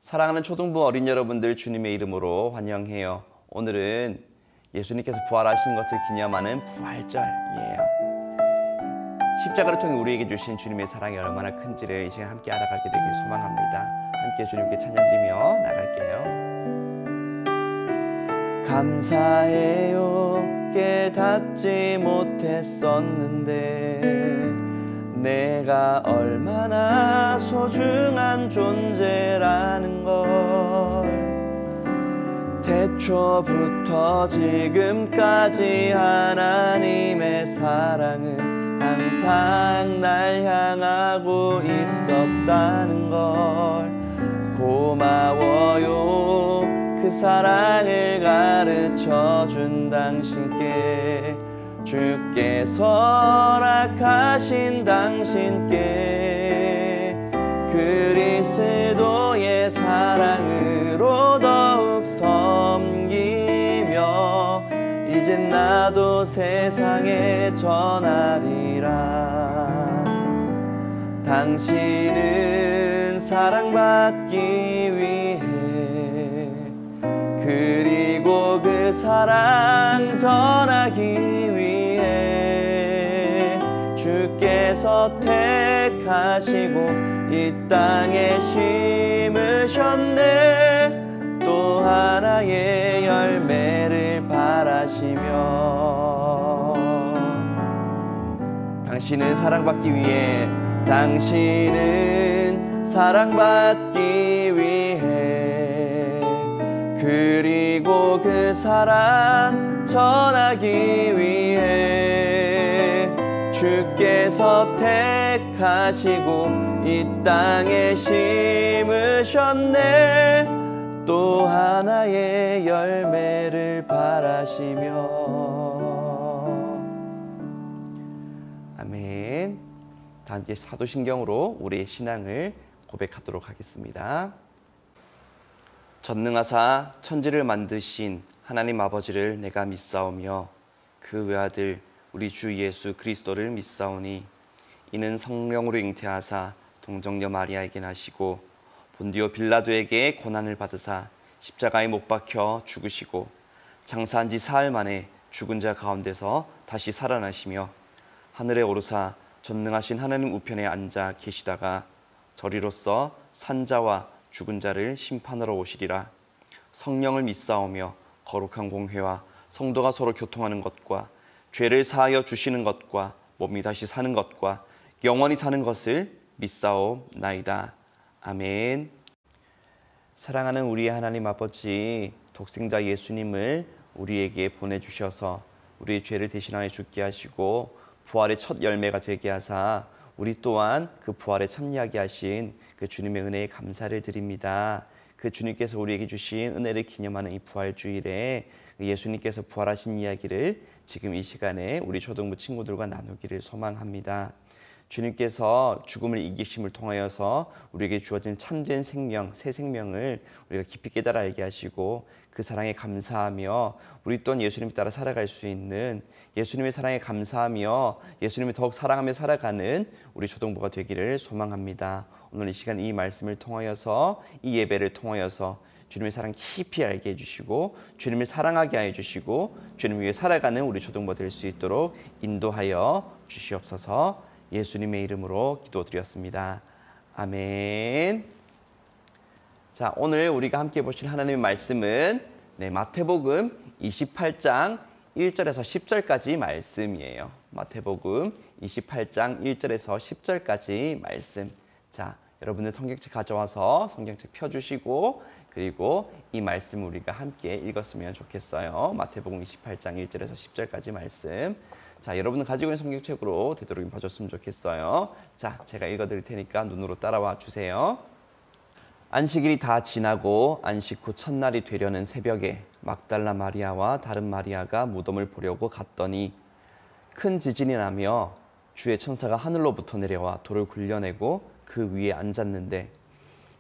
사랑하는 초등부 어린 여러분들 주님의 이름으로 환영해요. 오늘은 예수님께서 부활하신 것을 기념하는 부활절이에요. 십자가를 통해 우리에게 주신 주님의 사랑이 얼마나 큰지를 이 시간 함께 알아가게 되길 소망합니다. 함께 주님께 찬양드리며 나갈게요. 감사해요. 깨닫지 못했었는데 내가 얼마나 소중한 존재라는 걸 태초부터 지금까지 하나님의 사랑은 항상 날 향하고 있었다는 걸 고마워요. 그 사랑을 가르쳐준 당신께 주께서 허락하신 당신께 그리스도의 사랑으로 더욱 섬기며 이젠 나도 세상에 전하리라. 당신은 사랑받기 위해 그리고 그 사랑 전하기 위해 주께서 택하시고 이 땅에 심으셨네. 또 하나의 열매를 바라시며 당신은 사랑받기 위해 당신은 사랑받기 위해 그리고 그 사랑 전하기 위해 주께서 택하시고 이 땅에 심으셨네. 또 하나의 열매를 바라시며. 아멘. 다 함께 사도신경으로 우리의 신앙을 고백하도록 하겠습니다. 전능하사 천지를 만드신 하나님 아버지를 내가 믿사오며 그 외아들 우리 주 예수 그리스도를 믿사오니 이는 성령으로 잉태하사 동정녀 마리아에게 나시고 본디오 빌라도에게 고난을 받으사 십자가에 못 박혀 죽으시고 장사한 지 사흘 만에 죽은 자 가운데서 다시 살아나시며 하늘에 오르사 전능하신 하나님 우편에 앉아 계시다가 저리로서 산자와 죽은 자를 심판하러 오시리라. 성령을 믿사오며 거룩한 공회와 성도가 서로 교통하는 것과 죄를 사하여 주시는 것과 몸이 다시 사는 것과 영원히 사는 것을 믿사옵나이다. 아멘. 사랑하는 우리 하나님 아버지, 독생자 예수님을 우리에게 보내주셔서 우리의 죄를 대신하여 죽게 하시고 부활의 첫 열매가 되게 하사 우리 또한 그 부활에 참여하게 하신 그 주님의 은혜에 감사를 드립니다. 그 주님께서 우리에게 주신 은혜를 기념하는 이 부활주일에 예수님께서 부활하신 이야기를 지금 이 시간에 우리 초등부 친구들과 나누기를 소망합니다. 주님께서 죽음을 이기심을 통하여서 우리에게 주어진 참된 생명, 새 생명을 우리가 깊이 깨달아 알게 하시고 그 사랑에 감사하며 우리 또한 예수님을 따라 살아갈 수 있는 예수님의 사랑에 감사하며 예수님을 더욱 사랑하며 살아가는 우리 초등부가 되기를 소망합니다. 오늘 이 시간 이 말씀을 통하여서 이 예배를 통하여서 주님의 사랑 깊이 알게 해주시고 주님을 사랑하게 해주시고 주님 위해 살아가는 우리 초등부가 될 수 있도록 인도하여 주시옵소서. 예수님의 이름으로 기도드렸습니다. 아멘. 자, 오늘 우리가 함께 보실 하나님의 말씀은 마태복음 28장 1절에서 10절까지 말씀이에요. 마태복음 28장 1절에서 10절까지 말씀. 자, 여러분들 성경책 가져와서 성경책 펴주시고 그리고 이 말씀 우리가 함께 읽었으면 좋겠어요. 마태복음 28장 1절에서 10절까지 말씀. 자, 여러분은 가지고 있는 성경책으로 되도록 봐줬으면 좋겠어요. 자, 제가 읽어드릴 테니까 눈으로 따라와 주세요. 안식일이 다 지나고 안식 후 첫날이 되려는 새벽에 막달라 마리아와 다른 마리아가 무덤을 보려고 갔더니 큰 지진이 나며 주의 천사가 하늘로부터 내려와 돌을 굴려내고 그 위에 앉았는데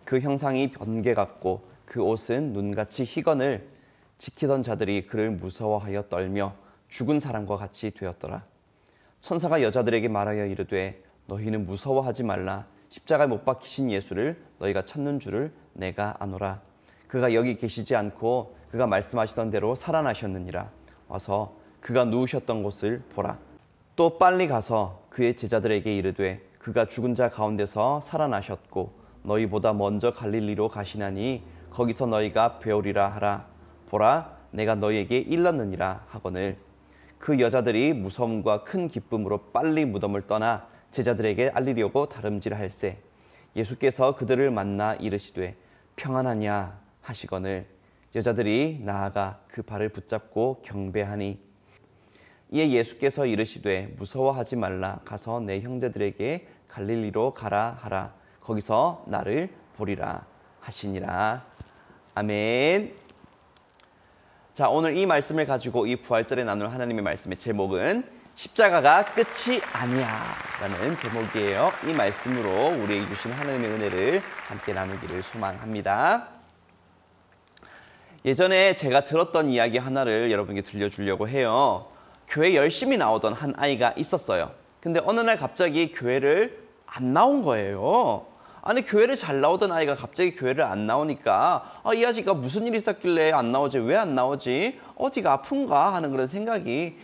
그 형상이 번개 같고 그 옷은 눈같이 희건을 지키던 자들이 그를 무서워하여 떨며 죽은 사람과 같이 되었더라. 천사가 여자들에게 말하여 이르되 너희는 무서워하지 말라. 십자가에 못 박히신 예수를 너희가 찾는 줄을 내가 아노라. 그가 여기 계시지 않고 그가 말씀하시던 대로 살아나셨느니라. 와서 그가 누우셨던 곳을 보라. 또 빨리 가서 그의 제자들에게 이르되 그가 죽은 자 가운데서 살아나셨고 너희보다 먼저 갈릴리로 가시나니 거기서 너희가 배우리라 하라. 보라, 내가 너희에게 일렀느니라 하거늘. 그 여자들이 무서움과 큰 기쁨으로 빨리 무덤을 떠나 제자들에게 알리려고 다름질할세. 예수께서 그들을 만나 이르시되 평안하냐 하시거늘. 여자들이 나아가 그 발을 붙잡고 경배하니. 이에 예수께서 이르시되 무서워하지 말라. 가서 내 형제들에게 갈릴리로 가라 하라. 거기서 나를 보리라 하시니라. 아멘. 자, 오늘 이 말씀을 가지고 이 부활절에 나눌 하나님의 말씀의 제목은 십자가가 끝이 아니야 라는 제목이에요. 이 말씀으로 우리에게 주신 하나님의 은혜를 함께 나누기를 소망합니다. 예전에 제가 들었던 이야기 하나를 여러분께 들려주려고 해요. 교회 열심히 나오던 한 아이가 있었어요. 근데 어느 날 갑자기 교회를 안 나온 거예요. 아니, 교회를 잘 나오던 아이가 갑자기 교회를 안 나오니까 이 아이가 무슨 일이 있었길래 안 나오지? 왜 안 나오지? 어디가 아픈가? 하는 그런 생각이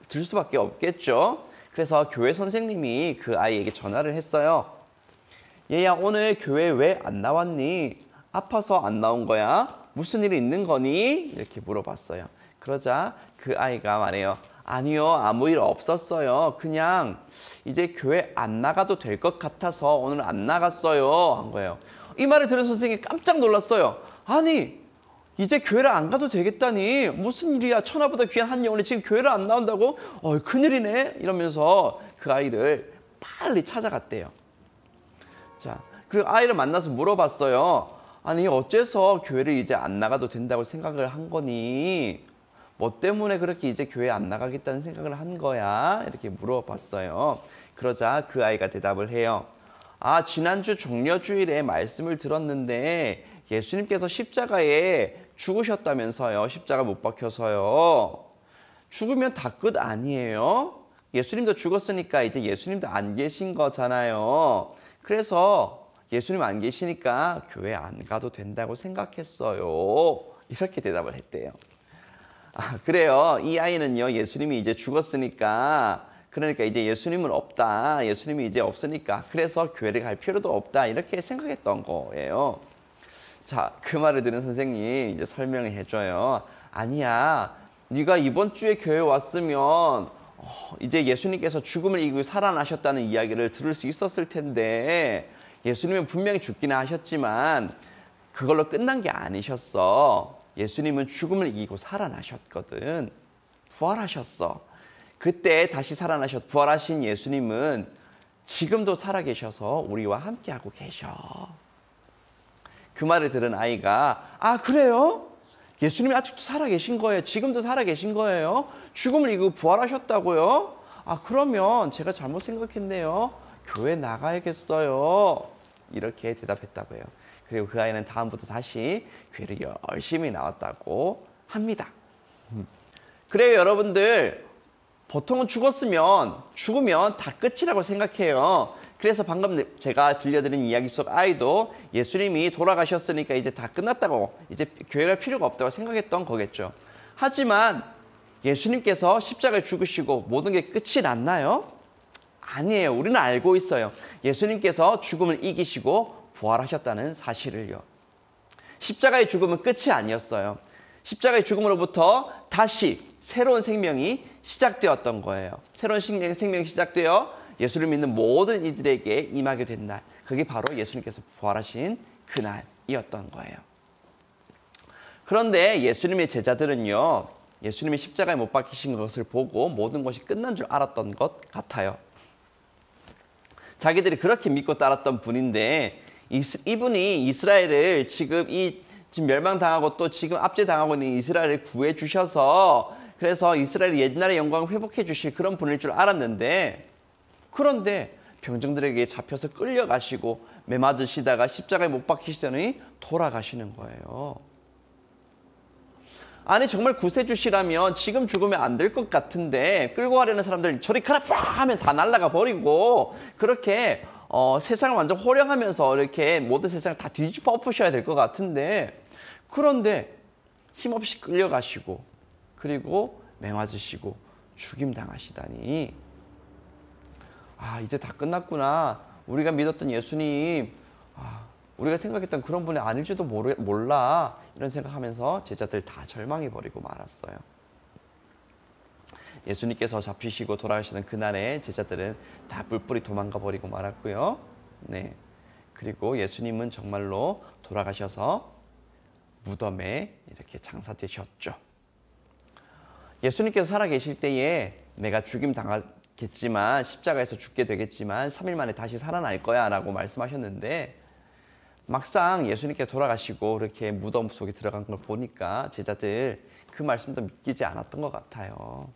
들 수밖에 없겠죠. 그래서 교회 선생님이 그 아이에게 전화를 했어요. 얘야, 오늘 교회 왜 안 나왔니? 아파서 안 나온 거야? 무슨 일이 있는 거니? 이렇게 물어봤어요. 그러자 그 아이가 말해요. 아니요, 아무 일 없었어요. 그냥 이제 교회 안 나가도 될 것 같아서 오늘 안 나갔어요 한 거예요. 이 말을 들은 선생님이 깜짝 놀랐어요. 아니, 이제 교회를 안 가도 되겠다니 무슨 일이야. 천하보다 귀한 한 영혼이 지금 교회를 안 나온다고? 큰일이네 이러면서 그 아이를 빨리 찾아갔대요. 자, 그리고 아이를 만나서 물어봤어요. 아니, 어째서 교회를 이제 안 나가도 된다고 생각을 한 거니? 뭐 때문에 그렇게 이제 교회 안 나가겠다는 생각을 한 거야? 이렇게 물어봤어요. 그러자 그 아이가 대답을 해요. 지난주 종려주일에 말씀을 들었는데 예수님께서 십자가에 죽으셨다면서요. 십자가 못 박혀서요. 죽으면 다 끝 아니에요? 예수님도 죽었으니까 이제 예수님도 안 계신 거잖아요. 그래서 예수님 안 계시니까 교회 안 가도 된다고 생각했어요. 이렇게 대답을 했대요. 그래요. 이 아이는요, 예수님이 이제 죽었으니까, 그러니까 이제 예수님은 없다. 예수님이 이제 없으니까, 그래서 교회를 갈 필요도 없다. 이렇게 생각했던 거예요. 자, 그 말을 들은 선생님이 이제 설명을 해줘요. 아니야, 네가 이번 주에 교회 왔으면 이제 예수님께서 죽음을 이기고 살아나셨다는 이야기를 들을 수 있었을 텐데, 예수님은 분명히 죽기는 하셨지만 그걸로 끝난 게 아니셨어. 예수님은 죽음을 이기고 살아나셨거든. 부활하셨어. 그때 다시 부활하신 예수님은 지금도 살아계셔서 우리와 함께하고 계셔. 그 말을 들은 아이가 그래요? 예수님이 아직도 살아계신 거예요? 지금도 살아계신 거예요? 죽음을 이기고 부활하셨다고요? 그러면 제가 잘못 생각했네요. 교회 나가야겠어요. 이렇게 대답했다고 해요. 그리고 그 아이는 다음부터 다시 교회를 열심히 나왔다고 합니다. 그래요, 여러분들. 보통은 죽으면 다 끝이라고 생각해요. 그래서 방금 제가 들려드린 이야기 속 아이도 예수님이 돌아가셨으니까 이제 다 끝났다고, 이제 교회 갈 필요가 없다고 생각했던 거겠죠. 하지만 예수님께서 십자가에 죽으시고 모든 게 끝이 났나요? 아니에요. 우리는 알고 있어요. 예수님께서 죽음을 이기시고 부활하셨다는 사실을요. 십자가의 죽음은 끝이 아니었어요. 십자가의 죽음으로부터 다시 새로운 생명이 시작되었던 거예요. 새로운 생명이 시작되어 예수를 믿는 모든 이들에게 임하게 된 날, 그게 바로 예수님께서 부활하신 그날이었던 거예요. 그런데 예수님의 제자들은요, 예수님이 십자가에 못 박히신 것을 보고 모든 것이 끝난 줄 알았던 것 같아요. 자기들이 그렇게 믿고 따랐던 분인데, 이분이 이스라엘을 지금 멸망당하고 또 지금 압제당하고 있는 이스라엘을 구해 주셔서, 그래서 이스라엘의 옛날의 영광을 회복해 주실 그런 분일 줄 알았는데, 그런데 병정들에게 잡혀서 끌려가시고 매 맞으시다가 십자가에 못 박히시더니 돌아가시는 거예요. 아니, 정말 구세주시라면 지금 죽으면 안 될 것 같은데 끌고 가려는 사람들 저리 가라 하면 다 날아가 버리고 그렇게 세상을 완전 호령하면서 이렇게 모든 세상을 다 뒤집어 엎으셔야 될 것 같은데, 그런데 힘없이 끌려가시고 그리고 매맞으시고 죽임당하시다니, 아, 이제 다 끝났구나. 우리가 믿었던 예수님, 우리가 생각했던 그런 분이 아닐지도 몰라. 이런 생각하면서 제자들 다 절망해버리고 말았어요. 예수님께서 잡히시고 돌아가시는 그날에 제자들은 다 뿔뿔이 도망가 버리고 말았고요. 네. 그리고 예수님은 정말로 돌아가셔서 무덤에 이렇게 장사되셨죠. 예수님께서 살아계실 때에 내가 죽임 당하겠지만, 십자가에서 죽게 되겠지만 3일 만에 다시 살아날 거야 라고 말씀하셨는데, 막상 예수님께 돌아가시고 이렇게 무덤 속에 들어간 걸 보니까 제자들 그 말씀도 믿기지 않았던 것 같아요.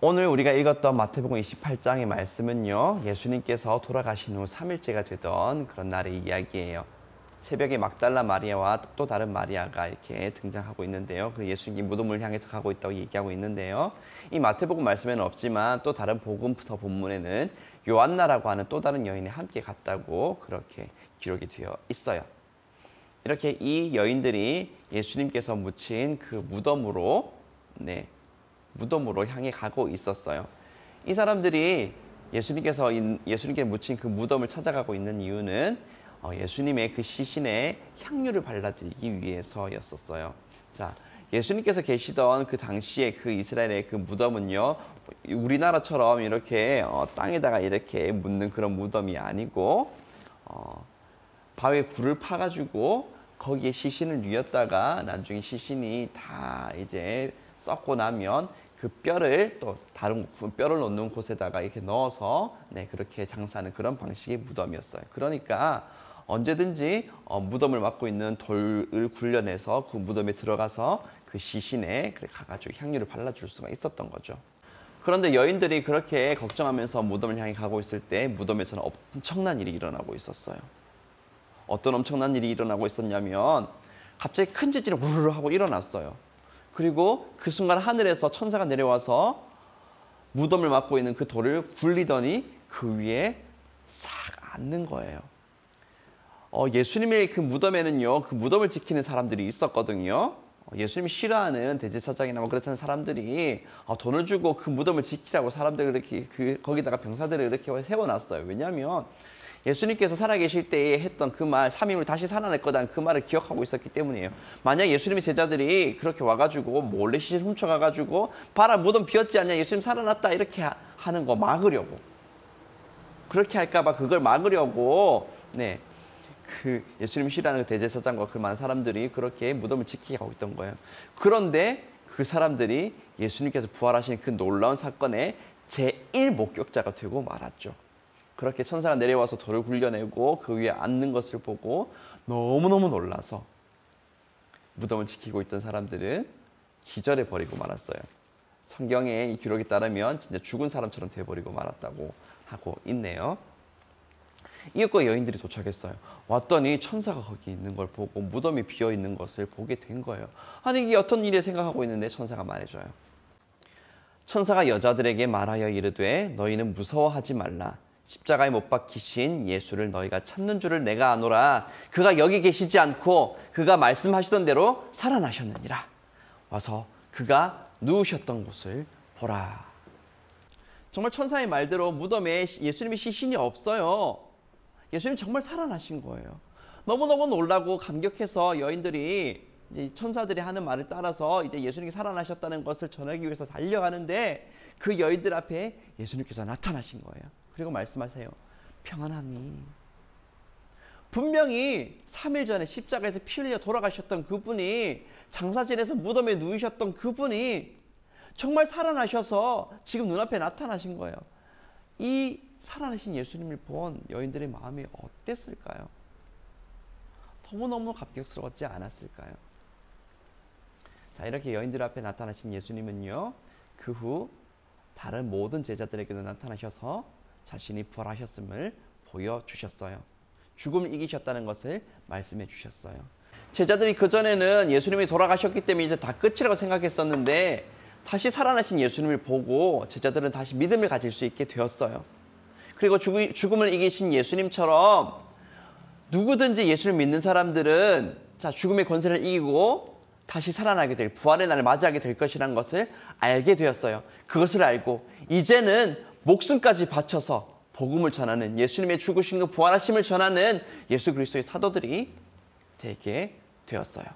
오늘 우리가 읽었던 마태복음 28장의 말씀은요, 예수님께서 돌아가신 후 3일째가 되던 그런 날의 이야기예요. 새벽에 막달라 마리아와 또 다른 마리아가 이렇게 등장하고 있는데요. 그 예수님이 무덤을 향해서 가고 있다고 얘기하고 있는데요. 이 마태복음 말씀에는 없지만 또 다른 복음서 본문에는 요한나라고 하는 또 다른 여인이 함께 갔다고 그렇게 기록이 되어 있어요. 이렇게 이 여인들이 예수님께서 묻힌 그 무덤으로 향해 가고 있었어요. 이 사람들이 예수님께 묻힌 그 무덤을 찾아가고 있는 이유는 예수님의 그 시신에 향유를 발라드리기 위해서였었어요. 자, 예수님께서 계시던 그 당시에 그 이스라엘의 그 무덤은요, 우리나라처럼 이렇게 땅에다가 이렇게 묻는 그런 무덤이 아니고, 바위에 굴을 파가지고 거기에 시신을 뉘었다가 나중에 시신이 다 이제 썩고 나면 그 뼈를 또 다른 뼈를 놓는 곳에다가 이렇게 넣어서 그렇게 장사하는 그런 방식의 무덤이었어요. 그러니까 언제든지 무덤을 막고 있는 돌을 굴려내서 그 무덤에 들어가서 그 시신에 가가지고 향유를 발라줄 수가 있었던 거죠. 그런데 여인들이 그렇게 걱정하면서 무덤을 향해 가고 있을 때 무덤에서는 엄청난 일이 일어나고 있었어요. 어떤 엄청난 일이 일어나고 있었냐면, 갑자기 큰 지진이 우르르 하고 일어났어요. 그리고 그 순간 하늘에서 천사가 내려와서 무덤을 막고 있는 그 돌을 굴리더니 그 위에 싹 앉는 거예요. 예수님의 그 무덤에는요, 그 무덤을 지키는 사람들이 있었거든요. 예수님이 싫어하는 대제사장이나 뭐 그렇다는 사람들이 돈을 주고 그 무덤을 지키라고 사람들을 이렇게 거기다가 병사들을 이렇게 세워놨어요. 왜냐하면 예수님께서 살아계실 때에 했던 그 말, 3일 후에 다시 살아날 거다는 그 말을 기억하고 있었기 때문이에요. 만약 예수님의 제자들이 그렇게 와가지고 몰래 시신 훔쳐가가지고 봐라, 무덤 비었지 않냐, 예수님 살아났다, 이렇게 하는 거 막으려고, 그렇게 할까봐 그걸 막으려고 그 예수님이 싫어하는 대제사장과 그 많은 사람들이 그렇게 무덤을 지키게 하고 있던 거예요. 그런데 그 사람들이 예수님께서 부활하신 그 놀라운 사건의 제1 목격자가 되고 말았죠. 그렇게 천사가 내려와서 돌을 굴려내고 그 위에 앉는 것을 보고 너무너무 놀라서 무덤을 지키고 있던 사람들은 기절해 버리고 말았어요. 성경의 이 기록에 따르면 진짜 죽은 사람처럼 돼버리고 말았다고 하고 있네요. 이윽고 여인들이 도착했어요. 왔더니 천사가 거기 있는 걸 보고 무덤이 비어 있는 것을 보게 된 거예요. 아니, 이게 어떤 일이 생각하고 있는데 천사가 말해줘요. 천사가 여자들에게 말하여 이르되 너희는 무서워하지 말라. 십자가에 못 박히신 예수를 너희가 찾는 줄을 내가 아노라. 그가 여기 계시지 않고 그가 말씀하시던 대로 살아나셨느니라. 와서 그가 누우셨던 곳을 보라. 정말 천사의 말대로 무덤에 예수님의 시신이 없어요. 예수님 정말 살아나신 거예요. 너무너무 놀라고 감격해서 여인들이 이제 천사들이 하는 말을 따라서 이제 예수님이 살아나셨다는 것을 전하기 위해서 달려가는데, 그 여인들 앞에 예수님께서 나타나신 거예요. 그리고 말씀하세요. 평안하니. 분명히 3일 전에 십자가에서 피 흘려 돌아가셨던 그분이, 장사진에서 무덤에 누우셨던 그분이 정말 살아나셔서 지금 눈앞에 나타나신 거예요. 이 살아나신 예수님을 본 여인들의 마음이 어땠을까요? 너무너무 감격스러웠지 않았을까요? 자, 이렇게 여인들 앞에 나타나신 예수님은요, 그 후 다른 모든 제자들에게도 나타나셔서 자신이 부활하셨음을 보여주셨어요. 죽음을 이기셨다는 것을 말씀해 주셨어요. 제자들이 그전에는 예수님이 돌아가셨기 때문에 이제 다 끝이라고 생각했었는데, 다시 살아나신 예수님을 보고 제자들은 다시 믿음을 가질 수 있게 되었어요. 그리고 죽음을 이기신 예수님처럼 누구든지 예수를 믿는 사람들은 죽음의 권세를 이기고 다시 살아나게 될, 부활의 날을 맞이하게 될 것이라는 것을 알게 되었어요. 그것을 알고 이제는 목숨까지 바쳐서 복음을 전하는, 예수님의 죽으심과 부활하심을 전하는 예수 그리스도의 사도들이 되게 되었어요.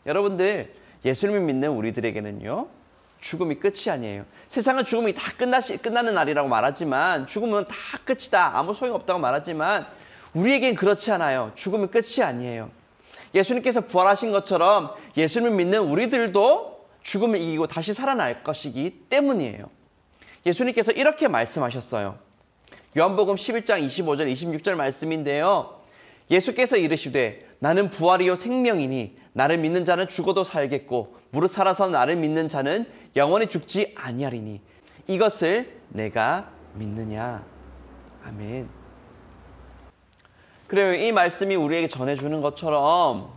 여러분들, 예수님을 믿는 우리들에게는요, 죽음이 끝이 아니에요. 세상은 죽음이 다 끝나는 날이라고 말하지만, 죽음은 다 끝이다, 아무 소용없다고 말하지만, 우리에겐 그렇지 않아요. 죽음은 끝이 아니에요. 예수님께서 부활하신 것처럼 예수님을 믿는 우리들도 죽음을 이기고 다시 살아날 것이기 때문이에요. 예수님께서 이렇게 말씀하셨어요. 요한복음 11장 25절 26절 말씀인데요. 예수께서 이르시되 나는 부활이요 생명이니 나를 믿는 자는 죽어도 살겠고 무릇 살아서 나를 믿는 자는 영원히 죽지 아니하리니 이것을 내가 믿느냐. 아멘. 그래요. 이 말씀이 우리에게 전해주는 것처럼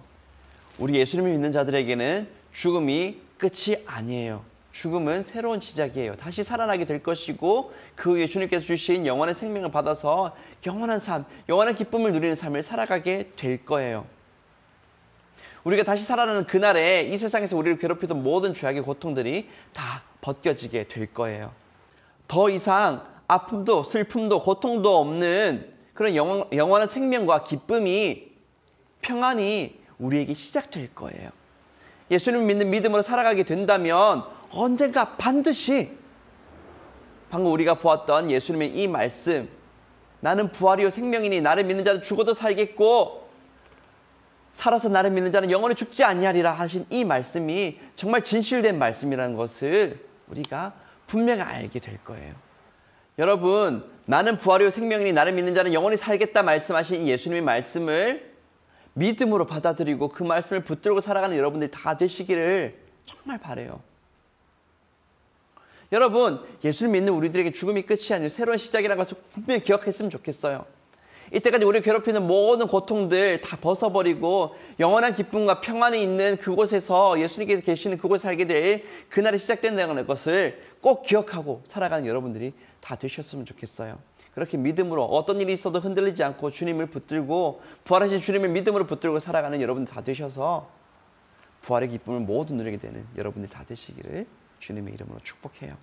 우리 예수님을 믿는 자들에게는 죽음이 끝이 아니에요. 죽음은 새로운 시작이에요. 다시 살아나게 될 것이고 그 후에 주님께서 주신 영원의 생명을 받아서 영원한 삶, 영원한 기쁨을 누리는 삶을 살아가게 될 거예요. 우리가 다시 살아나는 그날에 이 세상에서 우리를 괴롭히던 모든 죄악의 고통들이 다 벗겨지게 될 거예요. 더 이상 아픔도 슬픔도 고통도 없는 그런 영원한 생명과 기쁨이, 평안이 우리에게 시작될 거예요. 예수님을 믿는 믿음으로 살아가게 된다면 언젠가 반드시 방금 우리가 보았던 예수님의 이 말씀, 나는 부활이요 생명이니 나를 믿는 자는 죽어도 살겠고 살아서 나를 믿는 자는 영원히 죽지 아니하리라 하신 이 말씀이 정말 진실된 말씀이라는 것을 우리가 분명히 알게 될 거예요. 여러분, 나는 부활이요 생명이니 나를 믿는 자는 영원히 살겠다 말씀하신 이 예수님의 말씀을 믿음으로 받아들이고 그 말씀을 붙들고 살아가는 여러분들이 다 되시기를 정말 바라요. 여러분, 예수를 믿는 우리들에게 죽음이 끝이 아니고 새로운 시작이라는 것을 분명히 기억했으면 좋겠어요. 이때까지 우리를 괴롭히는 모든 고통들 다 벗어버리고 영원한 기쁨과 평안이 있는 그곳에서, 예수님께서 계시는 그곳에 살게 될 그날이 시작된다는 것을 꼭 기억하고 살아가는 여러분들이 다 되셨으면 좋겠어요. 그렇게 믿음으로 어떤 일이 있어도 흔들리지 않고 주님을 붙들고 부활하신 주님을 믿음으로 붙들고 살아가는 여러분들 다 되셔서 부활의 기쁨을 모두 누리게 되는 여러분들이 다 되시기를 주님의 이름으로 축복해요.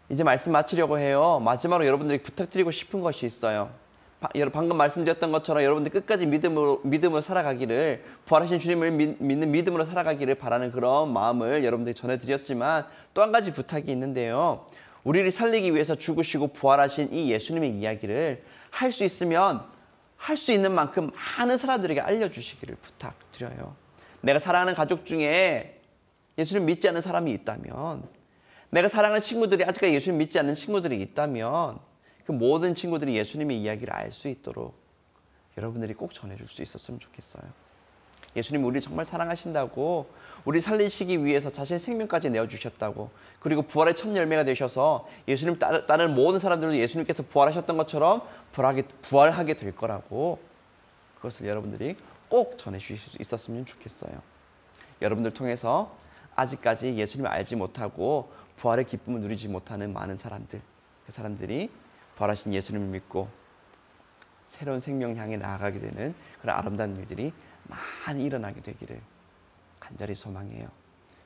이제 말씀 마치려고 해요. 마지막으로 여러분들에게 부탁드리고 싶은 것이 있어요. 방금 말씀드렸던 것처럼 여러분들 끝까지 믿음으로 살아가기를, 부활하신 주님을 믿는 믿음으로 살아가기를 바라는 그런 마음을 여러분들이 전해드렸지만 또 한 가지 부탁이 있는데요. 우리를 살리기 위해서 죽으시고 부활하신 이 예수님의 이야기를 할 수 있으면 할 수 있는 만큼 많은 사람들에게 알려주시기를 부탁드려요. 내가 사랑하는 가족 중에 예수님 믿지 않는 사람이 있다면, 내가 사랑하는 친구들이 아직까지 예수님 믿지 않는 친구들이 있다면 그 모든 친구들이 예수님의 이야기를 알 수 있도록 여러분들이 꼭 전해줄 수 있었으면 좋겠어요. 예수님 우리를 정말 사랑하신다고, 우리 살리시기 위해서 자신의 생명까지 내어주셨다고, 그리고 부활의 첫 열매가 되셔서 예수님 따르는 모든 사람들도 예수님께서 부활하셨던 것처럼 부활하게 될 거라고, 그것을 여러분들이 꼭 전해주실 수 있었으면 좋겠어요. 여러분들 통해서 아직까지 예수님을 알지 못하고 부활의 기쁨을 누리지 못하는 많은 사람들, 그 사람들이 부활하신 예수님을 믿고 새로운 생명 향해 나아가게 되는 그런 아름다운 일들이 많이 일어나게 되기를 간절히 소망해요.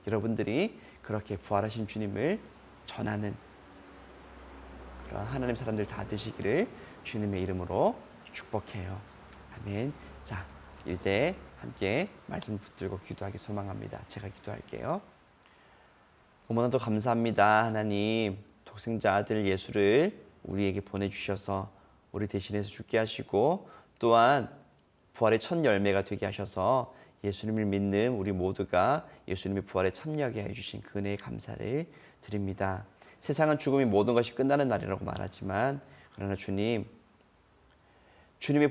여러분들이 그렇게 부활하신 주님을 전하는 그런 하나님 사람들 다 되시기를 주님의 이름으로 축복해요. 아멘. 자, 이제 함께 말씀 붙들고 기도하기 소망합니다. 제가 기도할게요. 너무나도 감사합니다. 하나님, 독생자 아들 예수를 우리에게 보내주셔서 우리 대신해서 죽게 하시고 또한 부활의 첫 열매가 되게 하셔서 예수님을 믿는 우리 모두가 예수님의 부활에 참여하게 해주신 그 은혜에 감사를 드립니다. 세상은 죽음이 모든 것이 끝나는 날이라고 말하지만 그러나 주님의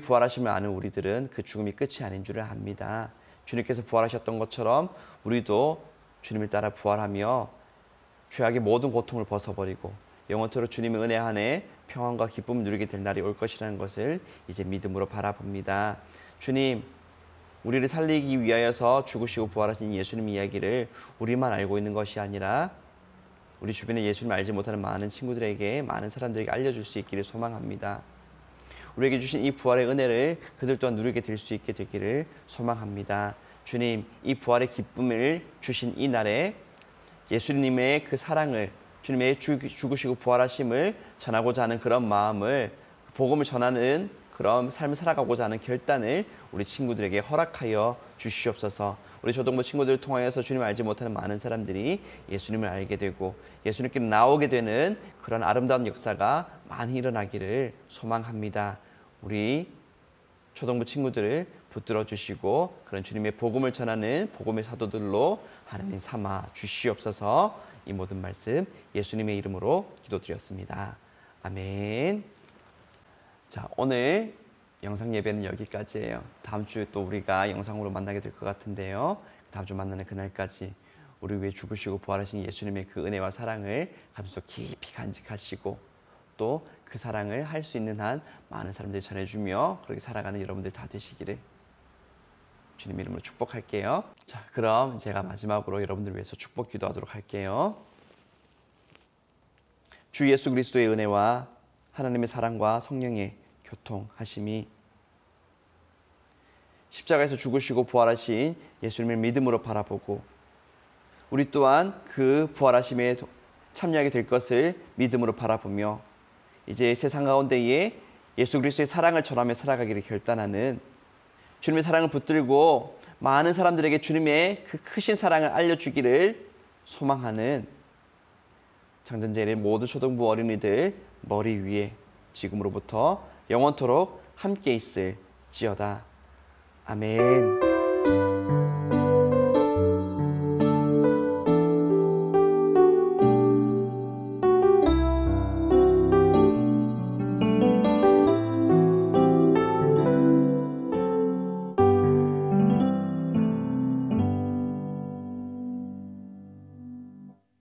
부활하심을 아는 우리들은 그 죽음이 끝이 아닌 줄을 압니다. 주님께서 부활하셨던 것처럼 우리도 주님을 따라 부활하며 죄악의 모든 고통을 벗어버리고 영원토록 주님의 은혜 안에 평안과 기쁨을 누리게 될 날이 올 것이라는 것을 이제 믿음으로 바라봅니다. 주님, 우리를 살리기 위하여서 죽으시고 부활하신 예수님 이야기를 우리만 알고 있는 것이 아니라 우리 주변에 예수님을 알지 못하는 많은 친구들에게, 많은 사람들에게 알려줄 수 있기를 소망합니다. 우리에게 주신 이 부활의 은혜를 그들 또한 누리게 될 수 있게 되기를 소망합니다. 주님, 이 부활의 기쁨을 주신 이 날에 예수님의 그 사랑을, 주님의 죽으시고 부활하심을 전하고자 하는 그런 마음을, 복음을 전하는 그런 삶을 살아가고자 하는 결단을 우리 친구들에게 허락하여 주시옵소서. 우리 초등부 친구들을 통하여서 주님을 알지 못하는 많은 사람들이 예수님을 알게 되고 예수님께 나오게 되는 그런 아름다운 역사가 많이 일어나기를 소망합니다. 우리 초등부 친구들을 붙들어 주시고 그런 주님의 복음을 전하는 복음의 사도들로 하나님 삼아 주시옵소서. 이 모든 말씀 예수님의 이름으로 기도드렸습니다. 아멘. 자, 오늘 영상 예배는 여기까지예요. 다음 주에 또 우리가 영상으로 만나게 될 것 같은데요. 다음 주 만나는 그날까지 우리 위해 죽으시고 부활하신 예수님의 그 은혜와 사랑을 가슴속 깊이 간직하시고 또 그 사랑을 할 수 있는 한 많은 사람들이 전해주며 그렇게 살아가는 여러분들 다 되시기를 주님 이름으로 축복할게요. 자, 그럼 제가 마지막으로 여러분들 위해서 축복 기도하도록 할게요. 주 예수 그리스도의 은혜와 하나님의 사랑과 성령의 교통하심이 십자가에서 죽으시고 부활하신 예수님을 믿음으로 바라보고 우리 또한 그 부활하심에 참여하게 될 것을 믿음으로 바라보며 이제 세상 가운데에 예수 그리스도의 사랑을 전하며 살아가기를 결단하는, 주님의 사랑을 붙들고 많은 사람들에게 주님의 그 크신 사랑을 알려주기를 소망하는 장전제일의 모든 초등부 어린이들 머리 위에 지금으로부터 영원토록 함께 있을지어다. 아멘.